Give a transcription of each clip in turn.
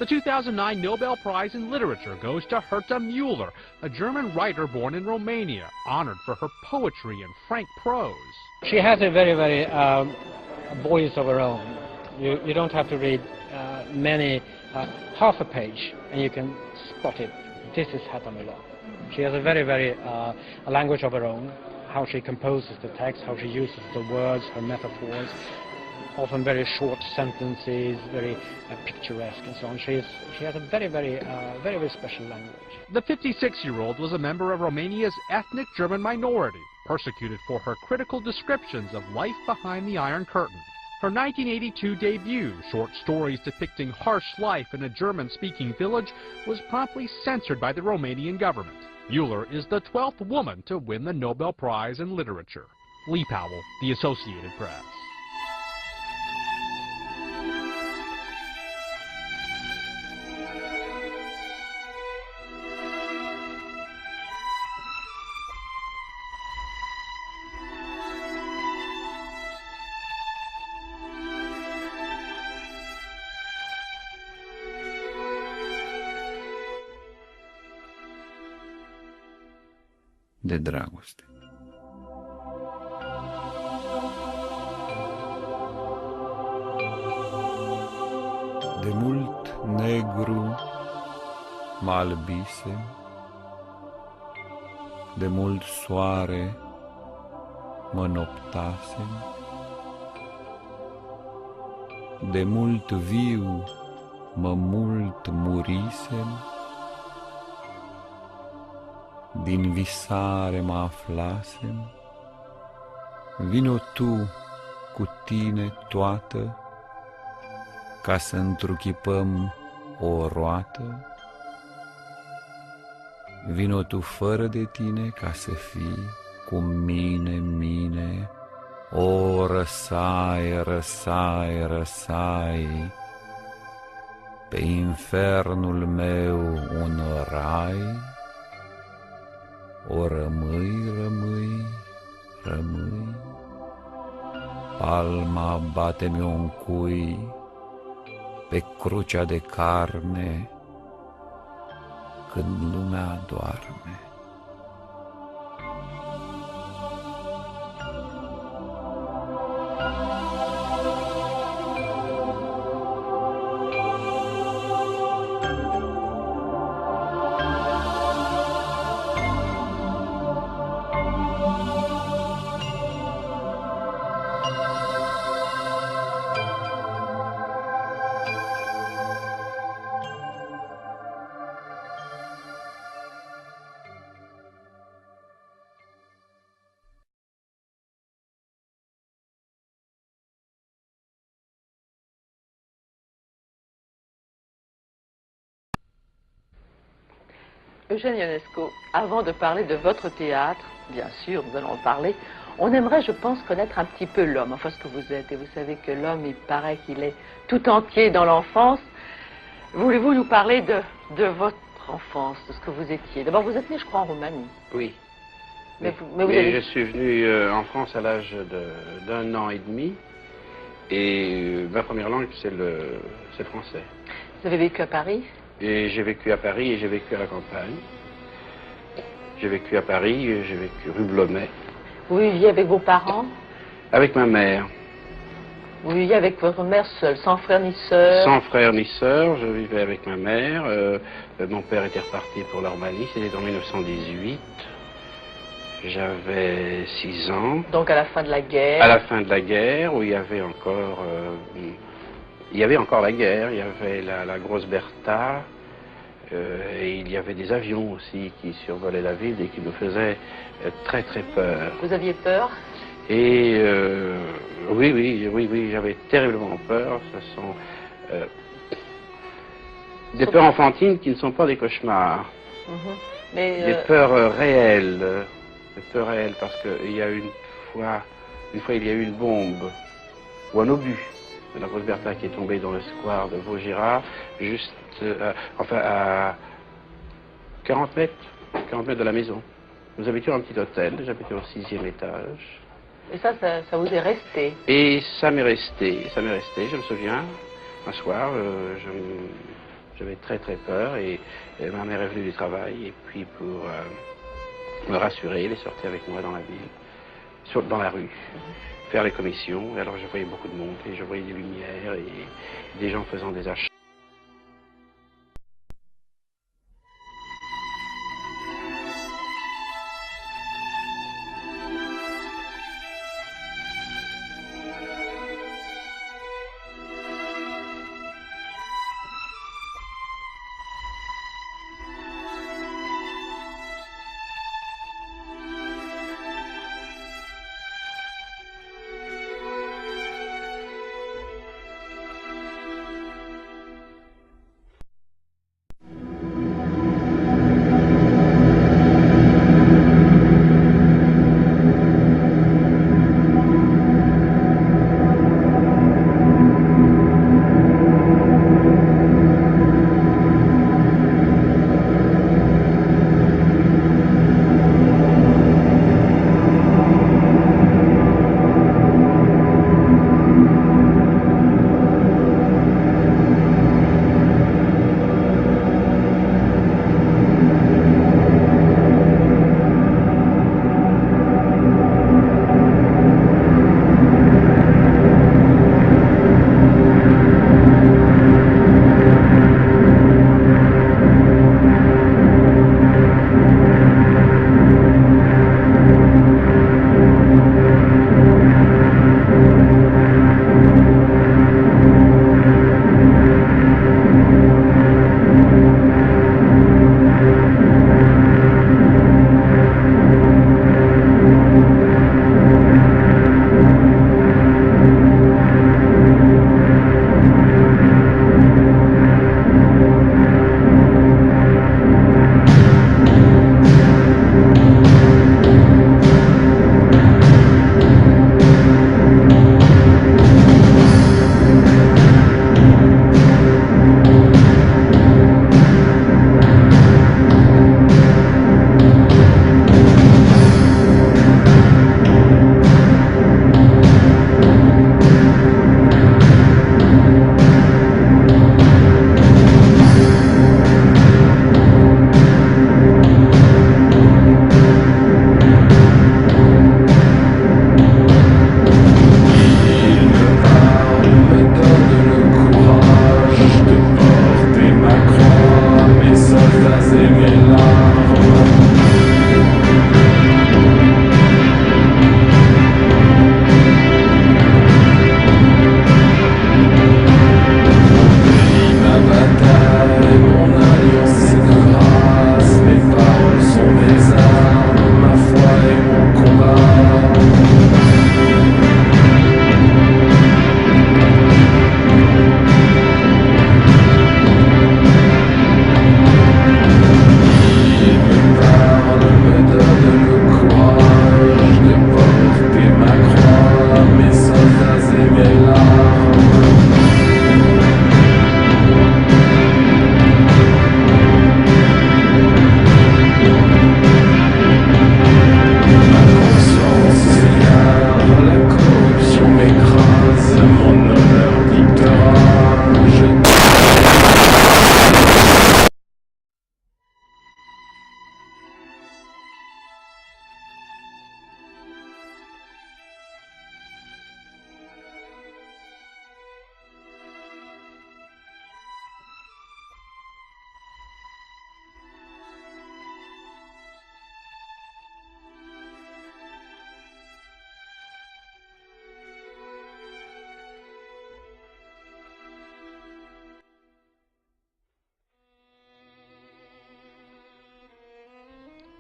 The 2009 Nobel Prize in Literature goes to Herta Müller, a German writer born in Romania, honored for her poetry and frank prose. She has a very voice of her own. You don't have to read half a page and you can spot it. This is Herta Müller. She has a very a language of her own, how she composes the text, how she uses the words, her metaphors, often very short sentences, very picturesque and so on. She has a very special language. The 56-year-old was a member of Romania's ethnic German minority, persecuted for her critical descriptions of life behind the Iron Curtain. Her 1982 debut, short stories depicting harsh life in a German-speaking village, was promptly censored by the Romanian government. Müller is the 12th woman to win the Nobel Prize in Literature. Lee Powell, The Associated Press. De dragoste. De mult negru mă albise, de mult soare mă noptase, de mult viu mă mult murisem, din visare mă aflasem, vino tu cu tine toată, ca să întruchipăm o roată, vino tu fără de tine, ca să fii cu mine, o răsai, răsai, răsai, pe infernul meu un rai, o rămâi, rămâi, rămâi, palma bate-mi-o în cui, pe crucea de carne, când lumea doarme. Eugène Ionesco, avant de parler de votre théâtre, bien sûr, nous allons en parler, on aimerait, je pense, connaître un petit peu l'homme, enfin ce que vous êtes. Et vous savez que l'homme, il paraît qu'il est tout entier dans l'enfance. Voulez-vous nous parler de votre enfance, de ce que vous étiez? D'abord, vous êtes né, je crois, en Roumanie. Oui. Mais je suis venu en France à l'âge d'1 an et demi. Et ma première langue, c'est le français. Vous avez vécu à Paris? Et j'ai vécu à Paris et j'ai vécu à la campagne. J'ai vécu à Paris, j'ai vécu rue Blomet. Vous viviez avec vos parents? Avec ma mère. Vous viviez avec votre mère seule, sans frère ni sœur? Sans frère ni sœur, je vivais avec ma mère. Mon père était reparti pour la Roumanie, c'était en 1918. J'avais 6 ans. Donc à la fin de la guerre? À la fin de la guerre, où il y avait encore... la guerre, il y avait la grosse Bertha, et il y avait des avions aussi qui survolaient la ville et qui nous faisaient très peur. Vous aviez peur? Et oui, j'avais terriblement peur. Ce sont des peurs enfantines qui ne sont pas des cauchemars. Mais, des peurs réelles. Des peurs réelles, parce qu'il y a une fois il y a eu une bombe, ou un obus de la grosse Bertha qui est tombée dans le square de Vaugirard, juste, à 40 mètres de la maison. Nous habitions un petit hôtel, j'habitais au 6e étage. Et ça vous est resté? Et ça m'est resté, je me souviens, un soir, J'avais très très peur et ma mère est venue du travail et puis pour me rassurer, elle est sortie avec moi dans la ville, dans la rue, faire les commissions. Et alors je voyais beaucoup de monde et je voyais des lumières et des gens faisant des achats.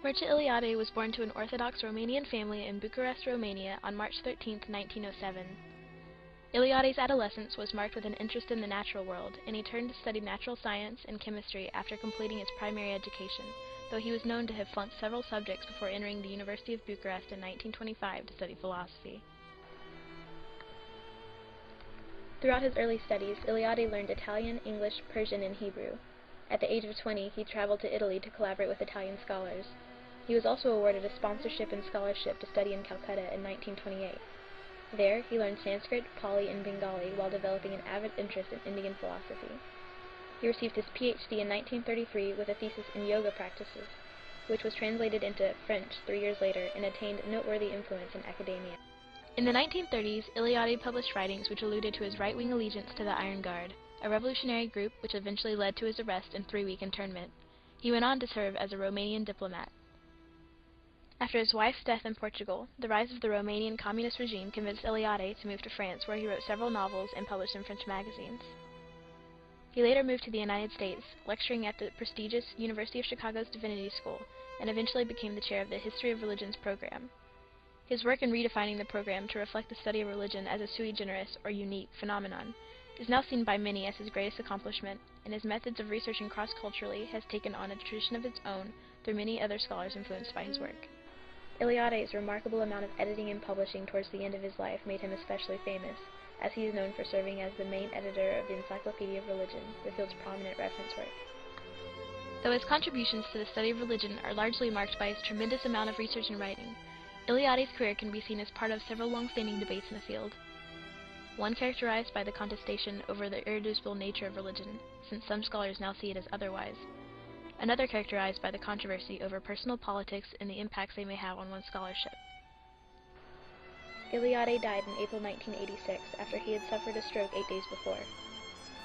Mircea Eliade was born to an Orthodox Romanian family in Bucharest, Romania on March 13, 1907. Eliade's adolescence was marked with an interest in the natural world, and he turned to study natural science and chemistry after completing his primary education, though he was known to have flunked several subjects before entering the University of Bucharest in 1925 to study philosophy. Throughout his early studies, Eliade learned Italian, English, Persian, and Hebrew. At the age of 20, he traveled to Italy to collaborate with Italian scholars. He was also awarded a sponsorship and scholarship to study in Calcutta in 1928. There, he learned Sanskrit, Pali, and Bengali while developing an avid interest in Indian philosophy. He received his PhD in 1933 with a thesis in yoga practices, which was translated into French 3 years later and attained noteworthy influence in academia. In the 1930s, Eliade published writings which alluded to his right-wing allegiance to the Iron Guard, a revolutionary group which eventually led to his arrest and 3-week internment. He went on to serve as a Romanian diplomat. After his wife's death in Portugal, the rise of the Romanian communist regime convinced Eliade to move to France, where he wrote several novels and published in French magazines. He later moved to the United States, lecturing at the prestigious University of Chicago's Divinity School, and eventually became the chair of the History of Religions program. His work in redefining the program to reflect the study of religion as a sui generis, or unique, phenomenon is now seen by many as his greatest accomplishment, and his methods of researching cross-culturally has taken on a tradition of its own through many other scholars influenced by his work. Eliade's remarkable amount of editing and publishing towards the end of his life made him especially famous, as he is known for serving as the main editor of the Encyclopedia of Religion, the field's prominent reference work. Though his contributions to the study of religion are largely marked by his tremendous amount of research and writing, Eliade's career can be seen as part of several long-standing debates in the field. One characterized by the contestation over the irreducible nature of religion, since some scholars now see it as otherwise. Another characterized by the controversy over personal politics and the impacts they may have on one's scholarship. Eliade died in April 1986 after he had suffered a stroke 8 days before.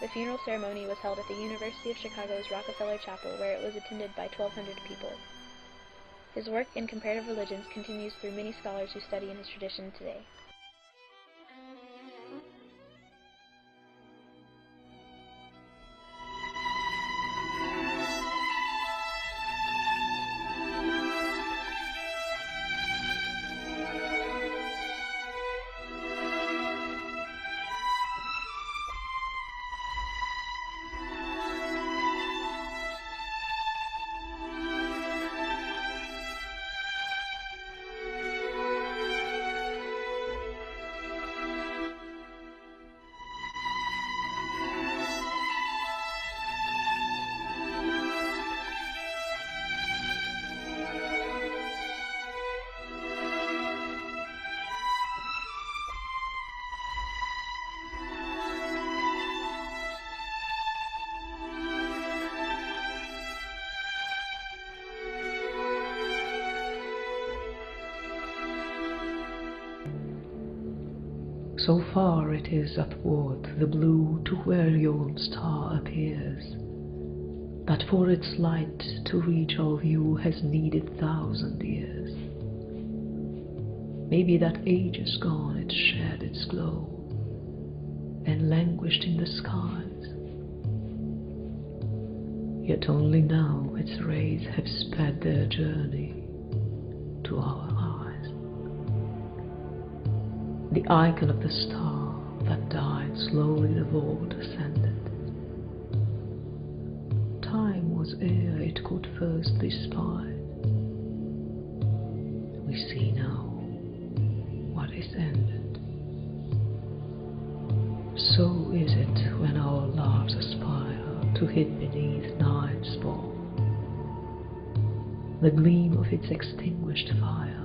The funeral ceremony was held at the University of Chicago's Rockefeller Chapel, where it was attended by 1,200 people. His work in comparative religions continues through many scholars who study in his tradition today. So far it is athwart the blue to where yon star appears, that for its light to reach our view has needed 1,000 years. Maybe that ages gone it shed its glow, and languished in the skies. Yet only now its rays have sped their journey to our eyes. The icon of the star that died slowly the vault ascended. Time was ere it could first be spied. We see now what is ended. So is it when our loves aspire to hid beneath night's ball the gleam of its extinguished fire.